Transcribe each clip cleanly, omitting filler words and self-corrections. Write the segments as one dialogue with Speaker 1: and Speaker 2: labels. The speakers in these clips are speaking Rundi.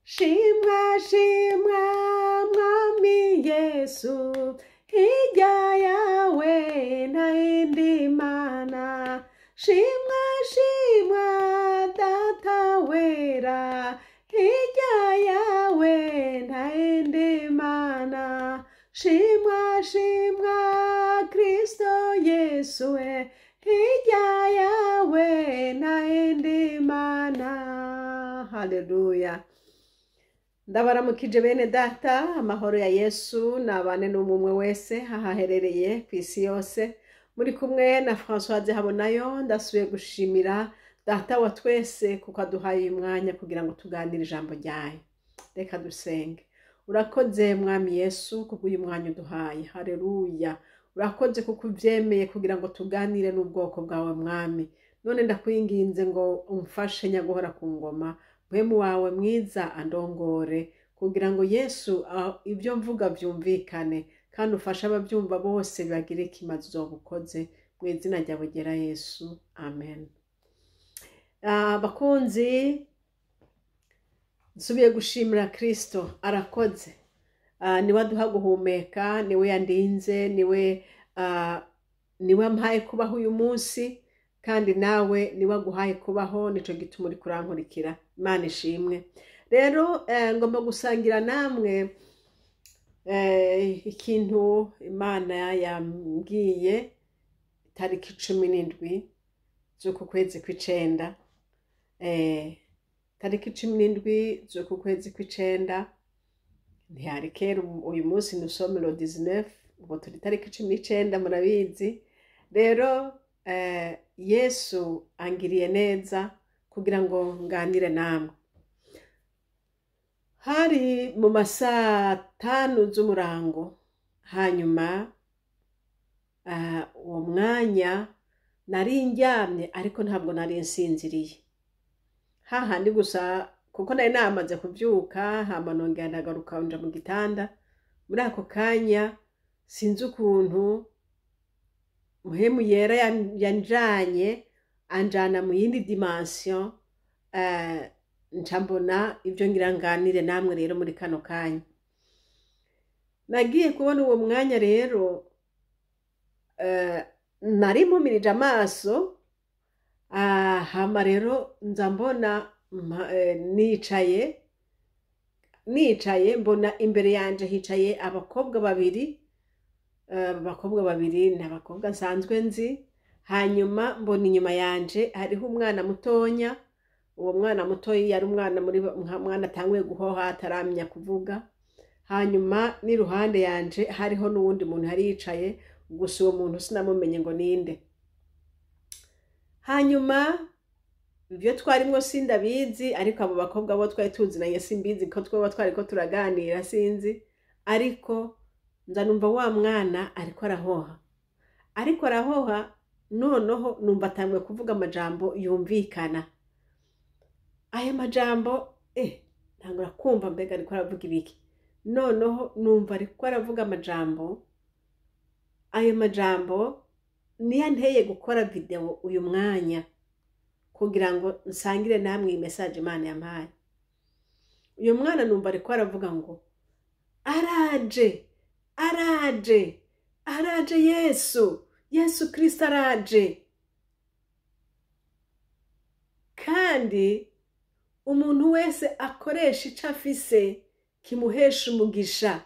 Speaker 1: shimwa shimwa mwami Yesu, hirya yawe nta yindi mana. Shimwa shimwa data wera, hirya yawe nta yindi mana. Shimwa shimwa Kristo Yesu we, hirya yawe nta yindi mana. Haleluya. Ndabaramukije bene data, amahoro ya Yesu nabane n'umwe wese hahaherereye ku isi yose. Muri kumwe na Françoise Habonayo, ndasubiye gushimira data wa twese kuko aduhaye uyu mwanya kugira ngo tuganire ijambo ryayo. Reka dusenge. Urakoze mwami Yesu kuko uyu mwanya uduhaye. Haleluya. Urakoze kuko uvyemeye kugira ngo tuganire n'ubwoko bwawe mwami. None ndakwinginze ngo umfashe nyaguhora ku ngoma. Mwemu wawe mwiza andongore kugira ngo Yesu ibyo mvuga vyumvikane, kandi ufashe abavyumva bose bagire ikimazi uzobukoze mu izina ryawe ryera Yesu. Amen. Bakunzi, nsubiye gushimira Kristo, arakoze. Niwe aduha guhumeka, niwe yandinze, niwe ampaye kubaho uyu munsi, kandi nawe niwe aguhaye kubaho, nico gituma uri kurankurikira. Imana ishimwe. Rero ngomba gusangira namwe ikintu Imana yambwiye tariki 17 z'uku kwezi kw'icenda. Tariki 17 z'uku kwezi kw'icenda, ntihari kera. Uyu munsi ni somero 19, ubu turi tariki 19, murabizi. Rero Yesu angiriye neza kugira ngo nganire namwe. Hari mu masaa 5 z'umurango, hanyuma uwo mwanya nari ndyamye ariko ntabwo nari nsinziriye. Hahandi gusa kuko nari namaze kuvyuka, hama nongera ndagaruka nja mu gitanda. Muri ako kanya sinzi ukuntu muhemu yera yanjanye anjana mu yindi dimension. Ncambona ibyo ngira nganire namwe rero muri kano kanya. Nagiye kubona uwo mwanya rero, nari mpumirije amaso, hama rero nza mbona nicaye mbona imbere yanje hicaye abakobwa babiri. Abakobwa babiri ni abakobwa nsanzwe nzi. Hanyuma mbona inyuma yanje hariho umwana mutonya. Uwo mwana mutoyi yari umwana mwana atanguye guhoha ataramenya kuvuga. Hanyuma n'iruhande yanje hariho n'uwundi muntu hari yicaye, gusa uwo muntu sinamumenye ngo ninde. Hanyuma ibyo twarimwo sindabizi, ariko abo bakobwa bo twari tuzinanye simbizi ko twaba twariko turaganira sinzi. Ariko nza numva wa mwana ariko arahoha, noneho numva atanguye kuvuga amajambo yumvikana. Aya majambo ntangura kumva mbega ariko aravuga ibiki. Noneho numva ariko aravuga amajambo. Ayo majambo niyo nteye gukora video uyu mwanya kugira ngo nsangire namwe iyi message Imana yampaye. Uyu mwana numva ariko aravuga ngo araje Yesu Kristo araje. Kandi umuntu wese akoresha ico afise kimuhesha umugisha.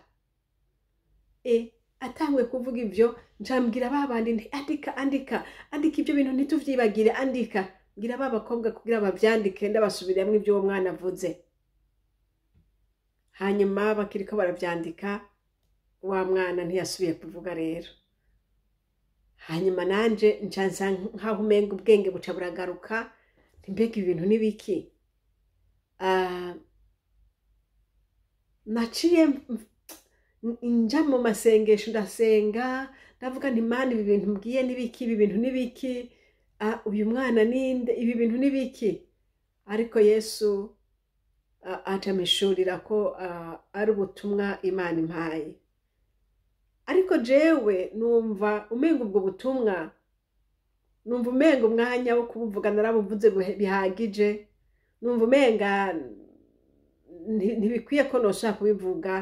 Speaker 1: Atangwe kuvuga ivyo, njambwira babandi nti andika ibyo bintu ntituvyibagire, andika. Ngira babakobwa kugira bavyandike ndabasubiramwe ibyo uwo mwana avuze. Hanyuma bakiriko baravyandika, wa mwana ntiyasubiye kuvuga rero. Hanyuma nanje ncansa nkaho umenga ubwenge buca buragaruka, mbega ibintu nibiki. Naciye nja mu masengesho ndasenga, ndavuga nti Mana ibi bintu mbwiye nibiki, ibi bintu nibiki, uyu mwana ninde, ibi bintu nibiki. Ariko Yesu atamishurira ko ari ubutumwa Imana impaye. Ariko jewe numva umenga ubwo butumwa, numva umenga umwanya wo kubuvuga narabuvuze bihagije. Numva umenga ntibikwiye ko noshaka kubivuga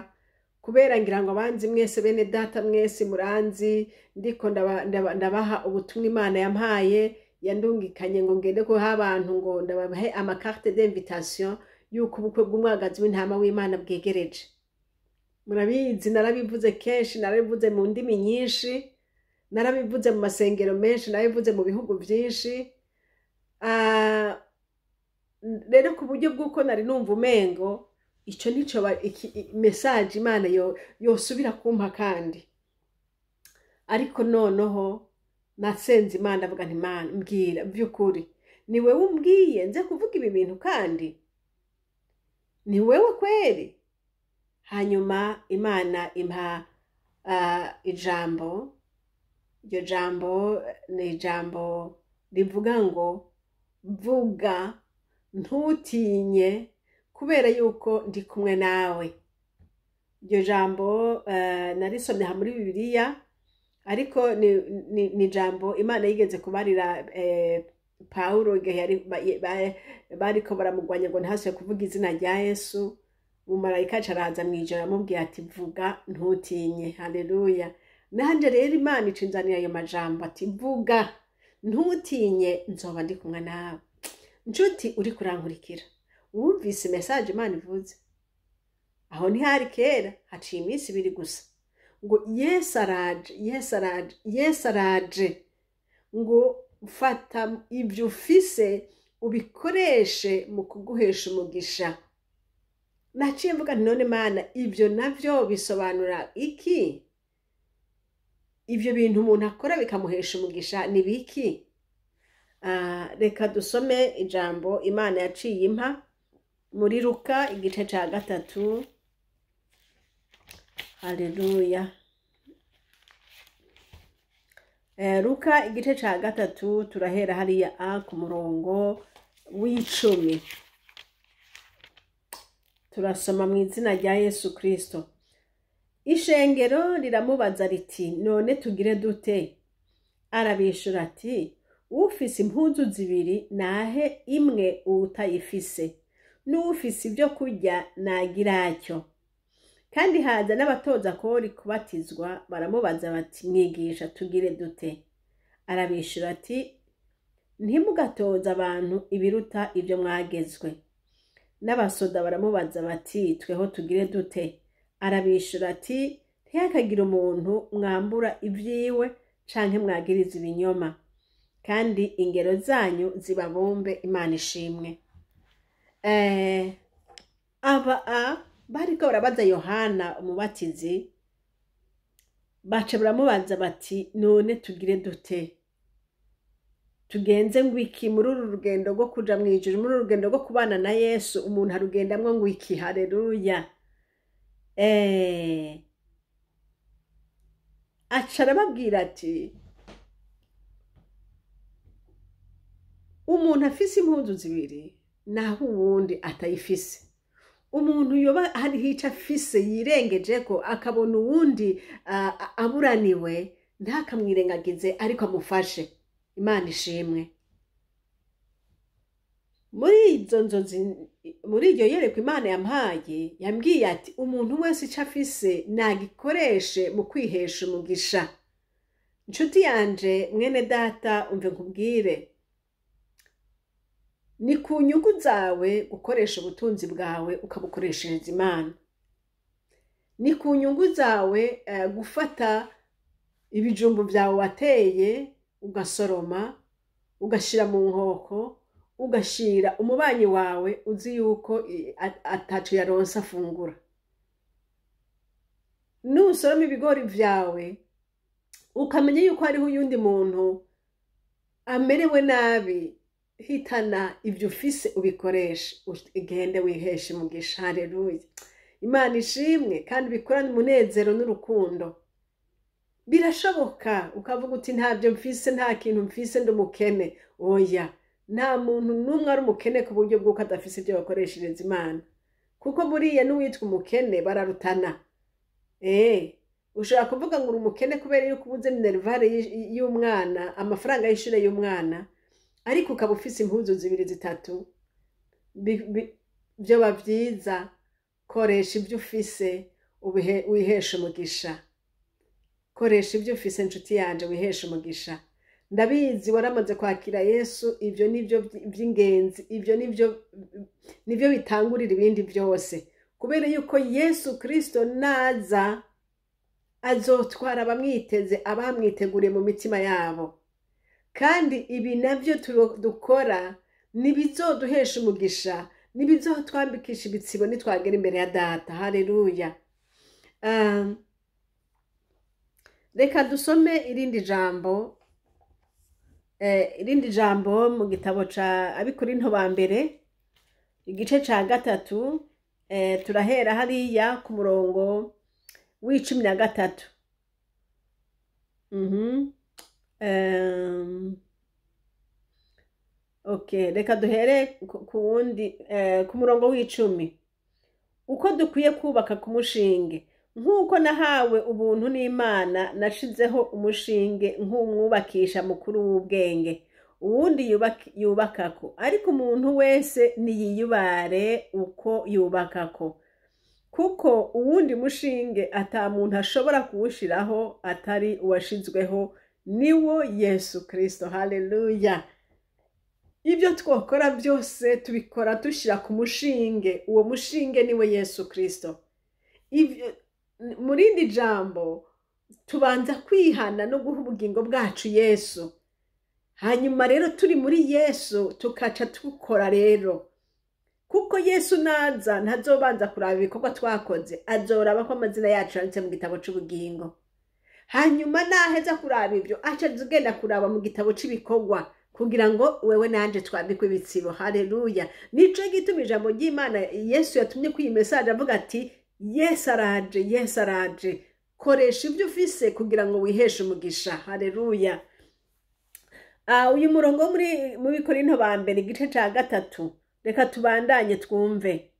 Speaker 1: kubera ngira ngo abanzi mwese bene data mwese muranzi ndiko ndabaha ubutumwa Imana yampaye yandungikanye ngo ngende ko abantu ngo ndabahe amakarte d'invitation yuko ubukwe bw'umwagazi w'intama w'Imana bwegereje. Murabizi narabivuze kenshi, narabivuze mu ndimi nyinshi, narabivuze mu masengero menshi, narabivuze mu bihugu byinshi. Rero ku buryo bw'uko nari numva umengo icyo nico message Imana yosubira kumpa kandi. Ariko noneho nasenze Imana avuga nti Imana mbwira by'ukuri ni wewe umbwiye nze kuvuga ibi bintu kandi ni wewe kweri. Hanyuma Imana impa ijambo. Iryo jambo ni ijambo rivuga ngo vuga ntutinye kubera yuko ndi kumwe nawe. Iryo jambo narisomye muri Bibiliya, ariko ni jambo Imana yigeze kubarira Paulo igihe bariko baramugwanya ngo ntase kuvuga izina rya Yesu. Umumarayika araza mwijoro amubwiye ati vuga ntutinye. Haleluya. Nanje rero Imana icinzanira ayo majambo ati vuga ntutinye nzoba ndi kumwe nawe. Nshuti uri kurankurikira, wumvise message Imana ivuze? Aho ntihari kera, haciye iminsi ibiri gusa ngo Yesu araje ngo fata ibyo ufise ubikoreshe mu kuguhesha umugisha. Naciye mvuga none Mana ibyo navyo bisobanura iki? Ibyo bintu umuntu akora bikamuhesha umugisha ni biki? Reka dusome ijambo Imana yaciye impa muri Luka igice ca 3. Haleluya. Luka igice ca 3 turahera hariya ku murongo w'10. Turasoma mu izina rya Yesu Kristo. Ishengero riramubaza riti none tugire dute? Arabishura ati ufise impuzu zibiri nahe imwe utayifise, n'ufise ibyo kurya nagiracyo. Kandi haza n'abatoza kori kubatizwa baramubaza bati mwigisha tugire dute? Arabishura ati ntimugatoza abantu ibiruta ibyo mwagezwe. N'abasoda baramubaza bati tweho tugire dute? Arabishura ati ntihakagira umuntu mwambura ibyiwe canke mwagiriza ibinyoma, kandi ingero zanyu zibabombe. Imana ishimwe. Bariko barabaza Yohana umubatizi, baca baramubaza bati none tugire dute? Tugenze ngwiki muri uru rugendo rwo kuja mwijuru, muri uru rugendo rwo kubana na Yesu umuntu arugendamwo ngwiki? Haleluya. Aca arababwira ati umuntu afise impuzu zibiri naho uwundi atayifise. Umuntu yoba hari hica afise yirengeje ko akabona uwundi aburaniwe ntakamwirengagize ariko amufashe. Imana ishimwe. Muri izo nzozi, muri iryo yerekwa Imana yampaye yambwiye ati umuntu wese ico afise nagikoreshe mu kwihesha umugisha. Nshuti yanje mwene data umve nkubwire, ni ku nyungu zawe gukoresha ubutunzi bwawe ukabukoreshereza Imana. Ni ku nyungu zawe gufata ibijumbu byawe wateye ugasoroma ugashira mu nkoko ugashira umubanyi wawe uzi yuko atacu yaronsa afungura. Nusoroma ibigori vyawe ukamenya yuko hariho uyundi muntu amerewe nabi, hitana ibyo ufise ubikoresha ugende wiheshe umugisha. Haleluya. Imana ishimwe. kandi bikorane umunezero n'urukundo. Birashoboka ukavuga uti ntabyo mfise, nta kintu mfise, ndumukene. Oya, nta muntu numwe ari umukene ku buryo bw'uko adafise ibyo bakoreshereza Imana, kuko buriya n'uwitwa umukene bararutana. Ushobora kuvuga ngo uri umukene kubera yuko ubuze minervare y'umwana, amafaranga y'ishure y'umwana, ariko ukaba ufise impuzu zibiri zitatu, byo bavyiza koresha ibyo ufise wihesha umugisha. Koresha ibyo ufise inshuti yanje wihesha umugisha. Ndabizi waramaze kwakira Yesu, ibyo nivyo by'ingenzi, ibyo nivyo bitangurira ibindi byose. Kubera yuko Yesu Kristo naza azotwara abamwiteze, abamwiteguriye mu mitima yabo. Kandi ibi navyo dukora nibizoduhesha umugisha, nibizotwambikisha ibitsibo nitwagera imbere ya Data. Haleluya. Reka dusome irindi jambo mu gitabo ca Abikorinto ba mbere igice ca 3, turahera hariya ku murongo w'13. Okay, reka duhere ku murongo w'10. Uko dukwiye kubaka ku mushinge, nk'uko nahawe ubuntu n'Imana, nashizeho umushinge nk'umwubakisha mukuru w'ubwenge, uwundi yubakako. Ariko umuntu wese niyiyubare uko yubakako, kuko uwundi mushinge ata muntu ashobora kuwushiraho atari uwashizweho, niwo Yesu Kristo. Haleluya. Ibyo twokora byose tubikora dushira ku mushinge, uwo mushinge niwe Yesu Kristo. Murindi jambo tubanza kwihana no guha ubugingo bwacu Yesu, hanyuma rero turi muri Yesu tukaca tukora rero, kuko Yesu naza ntazobanza kuraba ibikorwa twakoze, azoraba ko amazina yacu yanditse mu gitabo c'ubugingo. Hanyuma naheza kuraba ibyo aca zigenda kuraba mu gitabo c'ibikorwa, kugira ngo wewe nanje twambikwe ibitsibo. Haleluya. Nico gituma ijambo ry'Imana Yesu yatumye ku message avuga ati Yesu araje, Yesu araje. Koresha ibyo ufise kugira ngo wiheshe umugisha. Haleluya. Uyu murongo mu Bikorinto ba mbere igice ca 3, reka tubandanye twumve.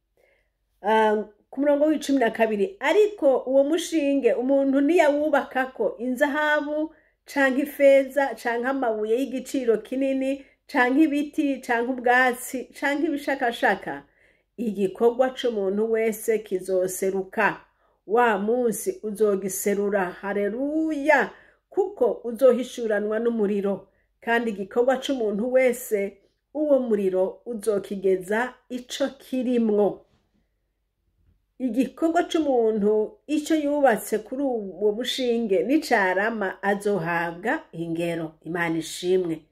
Speaker 1: Ku murongo w'12, ariko uwo mushinge umuntu niyawubakako inzahabu canke ifeza canke amabuye y'igiciro kinini canke ibiti canke ubwatsi canke ibishakashaka, igikorwa c'umuntu wese kizoseruka, wa munsi uzogiserura. Haleluya. Kuko uzohishuranwa n'umuriro, kandi igikorwa c'umuntu wese uwo muriro uzokigeza ico kirimwo. Igikorwa c'umuntu ico yubatse kuri uwo mushinge nicarama azohabwa ingero. Imana ishimwe.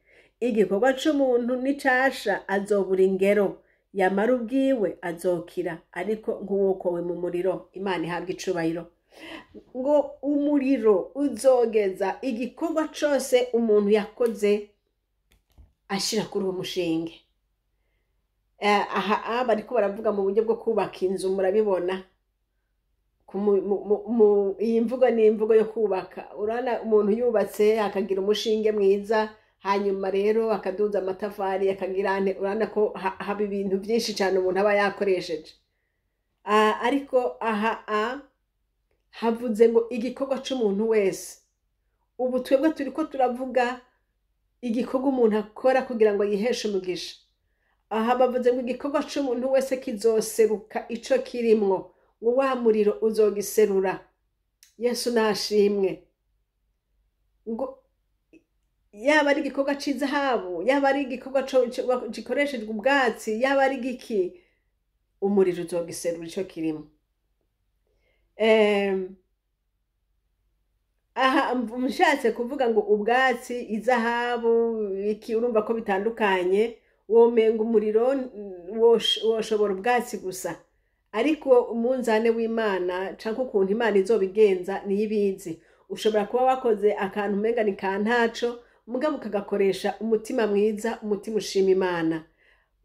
Speaker 1: Igikorwa c'umuntu nicasha azobura ingero, yamara ubwiwe azokira, ariko nk'uwokowe mu muriro. Imana ihabwa icubahiro. Ngo umuriro uzogeza igikorwa cose umuntu yakoze ashira kuri uwo mushinge. Aha bariko baravuga mu buryo bwo kubaka inzu, murabibona. Iyi mvugo ni imvugo yo kubaka. Urana umuntu yubatse akagira umushinge mwiza, hanyuma rero akaduza amatafari akagirane, urana ko haba ibintu byinshi cyane umuntu aba yakoresheje. Ariko aha havuze ngo igikorwa c'umuntu wese. Ubu twebwe turiko turavuga igikorwa umuntu akora kugira ngo yiheshe umugisha. Aha bavuze ngo igikorwa c'umuntu wese kizoseruka ico kirimwo, ngo wa muriro uzogiserura. Yesu nashimwe. Ngo yaba ari igikorwa c'izahabu, yaba ari igikorwa gikoreshejwe ubwatsi, yaba ari giki, umuriro uzogiserura ico kirimo. Aha mushatse kuvuga ngo ubwatsi, izahabu, iki, urumva ko bitandukanye. Womenga umuriro woshobora ubwatsi gusa, ariko umunzane w'Imana canke ukuntu Imana izobigenza niyibizi. Ushobora kuba wakoze akantu umenga ni kantaco, mugabo ukagakoresha umutima mwiza, umutima ushima Imana.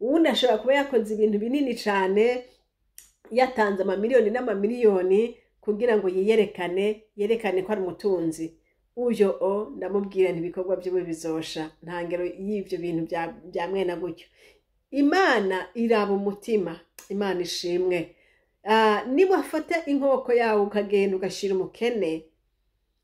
Speaker 1: Uwundi ashobora kuba yakoze ibintu binini cane, yatanze amamiliyoni n'amamiliyoni kugira ngo yerekane ko ari umutunzi. Uyo ndamubwira ntibikorwa by'ubu bizosha, nta ngero y'ivyo bintu bya mwena gutyo. Imana iraba umutima. Imana ishimwe. Niba afata inkoko yawe ukagenda ugashira umukene,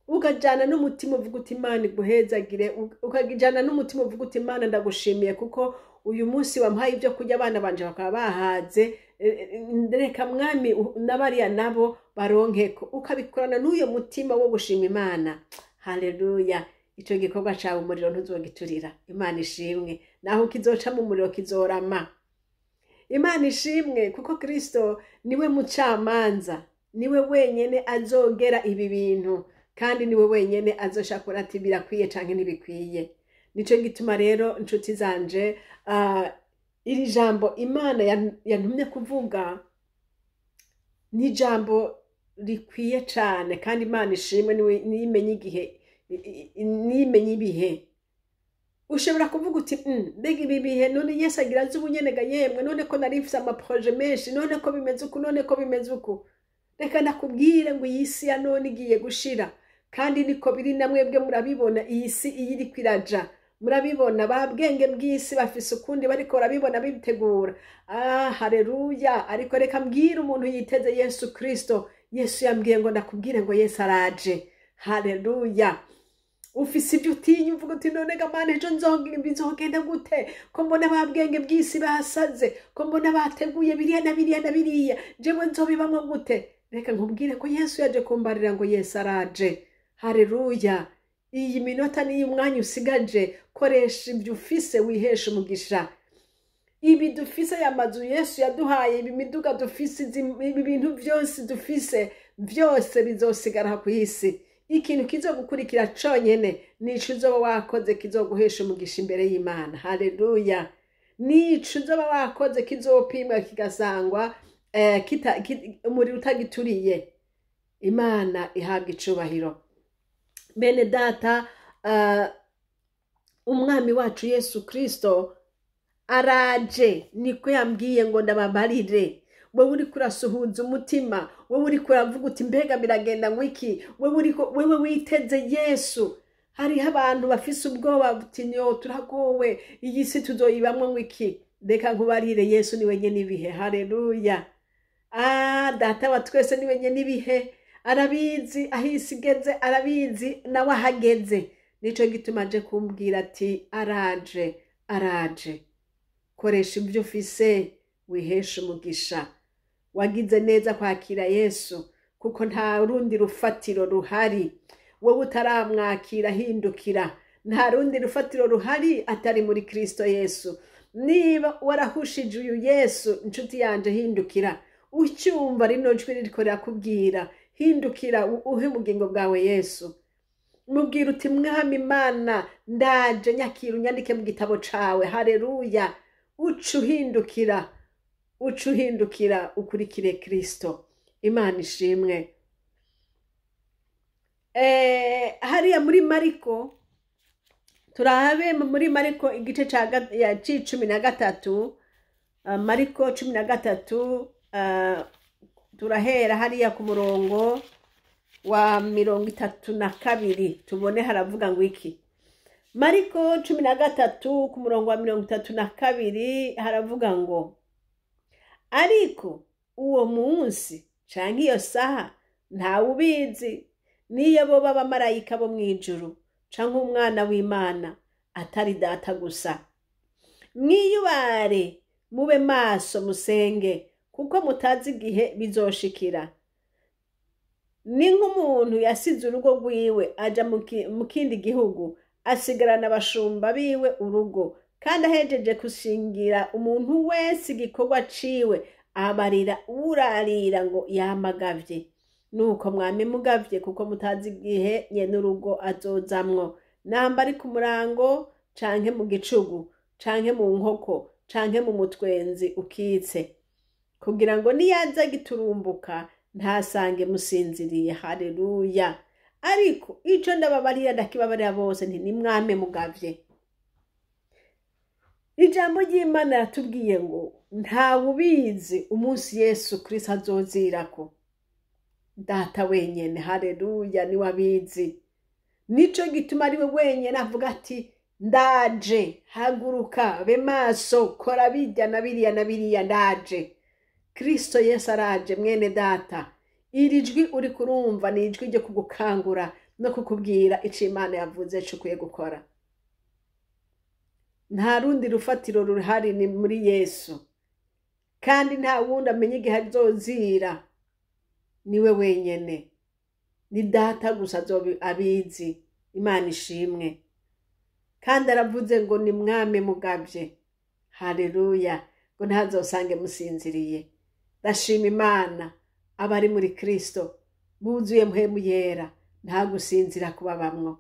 Speaker 1: ukajana n'umutima uvuga uti Imana iguhezagire, ukajana n'umutima uvuga uti Imana ndagushimiye kuko uyu munsi wampaye ibyo kurya, abana banje bakaba bahaze, reka mwami n'abariya nabo baronkeko, ukabikorana n'uyo mutima wo gushima Imana. Haleluya. Ico gikorwa cawe umuriro ntuzogiturira. Imana ishimwe. Naho kizoca mu muriro kizorama. Imana ishimwe kuko Kristo niwe mucamanza, niwe wenyene azogera ibi bintu, kandi niwe wenyene azoshakura ati birakwiye canke ntibikwiye. Nico gituma rero inshuti zanje, iri jambo Imana yantumye kuvuga ni jambo rikwiye cane, kandi Imana ishimwe nimenye igihe, nimenye ibihe. Ushobora kuvuga uti mbega ibi bihe none Yesu agira azi ubunyenega yemwe, none ko nari mfise amaproje menshi, none ko bimeze uku, none ko bimeze uku. Reka nakubwire ngo iyi si ya none igiye gushira, kandi niko biri na mwebwe murabibona. Iyi si iri kwiraja, murabibona babwenge bw'isi bafise ukundi bariko barabibona bitegura. Haleluya. Ariko reka mbwire umuntu yiteze Yesu Kristo. Yesu yambwiye ngo ndakubwire ngo Yesu araje. Haleluya. Ufise ibyo utinya uvuga uti none gamana ejo bizogenda gute, ko mbona babwenge bw'isi basaze, ko mbona bateguye biriya na biriya na biriya, jewe nzobibamwo gute? Reka nkubwire ko Yesu yaje kumbarira ngo Yesu araje. Haleluya. Iyi minota ni umwanya usigaje, koresha ibyo ufise wihesha umugisha. Ibi dufise yamazu Yesu yaduhaye, ibi miduga dufise, ibi bintu byose dufise, byose bizosigara ku isi. Ikintu kizogukurikira conyene nico uzoba wakoze kizoguhesha umugisha imbere y'Imana. Haleluya. Nico uzoba wakoze kizopimwa kigasangwa umuriro utagituriye. Imana ihabwa icubahiro. Bene data, umwami wacu Yesu Kristo araje, niko yambwiye ngo ndababarire. Wewe uri kurasuhuza umutima, wewe uri kuravuga uti mbega biragenda ngwiki, wewe witeze Yesu. Hariho abantu bafise ubwoba buti nyo turagowe, iyi si tuzoyibamwo ngwiki. Reka nkubarire Yesu ni wenyene ibihe. Haleluya. Data wa twese ni wenyene ibihe, arabizi ahisi igeze, arabizi nawe ahageze. Nico gituma aje kumbwira ati araje, araje. Koresha ibyo ufise wihesha umugisha. Wagize neza kwakira Yesu, kuko nta rundi rufatiro ruhari. Wowe utaramwakira hindukira. Nta rundi rufatiro ruhari atari muri Kristo Yesu. Niba warahushije uyu Yesu, inshuti yanje hindukira. Ucyumva rino jwi ririko rirakubwira, hindukira uhe ubugingo bwawe Yesu. Mubwira uti mwami Imana ndaje, nyakira unyandike mu gitabo cawe. Haleluya. Ucuhindukira, ucuhindukira ukurikire Kristo. Imana ishimwe. Hariya muri Mariko, turahabe muri Mariko igice ca 13, Mariko 13, turahera hariya ku murongo wa 32, tubone haravuga ngo iki. Mariko 13 ku murongo wa 32 haravuga ngo, ariko uwo munsi canke iyo saha ntawe ubizi, niyo boba abamarayika bo mwijuru canke umwana w'Imana, atari data gusa. Mwiyubare mube maso musenge, kuko mutazi igihe bizoshikira. Ni nk'umuntu yasize urugo rwiwe aja mu kindi gihugu, asigarana abashumba biwe urugo, kandi ahejeje gushingira umuntu wese igikorwa ciwe, abarira urarira ngo yamagavye. Nuko mwame mugavye, kuko mutazi igihe nyene urugo azozamwo, namba ari ku murango canke mu gicugu, canke mu nkoko, canke mu mutwenzi ukitse, kugira ngo niyaza giturumbuka ntasange musinziriye. Haleluya. Ariko ico ndababarira ndakibabarira bose, nti nimwame mugavye. Ijambo ry'Imana ratubwiye ngo ntawe ubizi umunsi Yesu Kristo azozirako, data wenyene. Haleluya. ni wabizi. Nico gituma ari we wenyene avuga ati ndaje, haguruka, be maso, kora birya na biriya na biriya, ndaje. Kristo Yesu araje mwene data. Iri jwi uri kurumva ni ijwi ryo kugukangura no kukubwira ico Imana yavuze cukwiye gukora. Nta rundi rufatiro ruhari, ni muri Yesu. kandi nta wundi amenya igihe azozira, niwe wenyene, ni data gusa abizi. Imana ishimwe. Kandi aravuze ngo ni mwami mugabye, haleluya, ngo ntazosange musinziriye. Ndashima Imana abari muri Kristo buzuye mpwemu yera, nta gusinzira kubabamwo.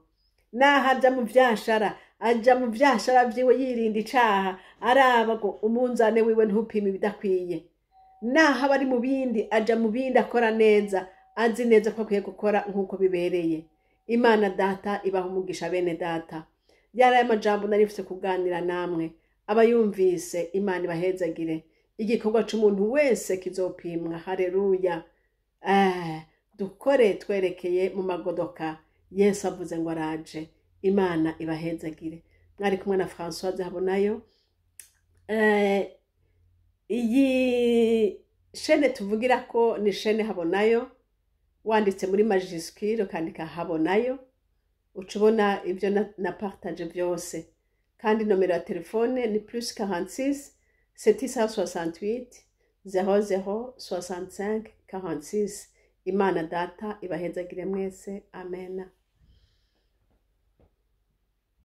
Speaker 1: Naho aja mu vyashara, aja mu vyashara vyiwe yirinda icaha, araba ngo umunzane wiwe ntupime ibidakwiye. Naho abari mu bindi, aja mu bindi akora neza, azi neza ko akwiye gukora nk'uko bibereye. Imana data ibaha umugisha bene data. Yari amajambo narifise kuganira namwe, abayumvise Imana ibahezagire. Igikorwa c'umuntu wese kizopimwa, haleluya. Dukore twerekeye mu magodoka. Yesu avuze ngo araje. Imana ibahezagire. Mwari kumwe na Françoise Habonayo. Iyi shene tuvugira ko ni shene Habonayo, wanditse muri majuscule ukandika Habonayo, ucubona ibyo na partage byose. Kandi nomero ya telefone ni +46 768 00 65 46. Imana data ibahezagire mwese. Amen.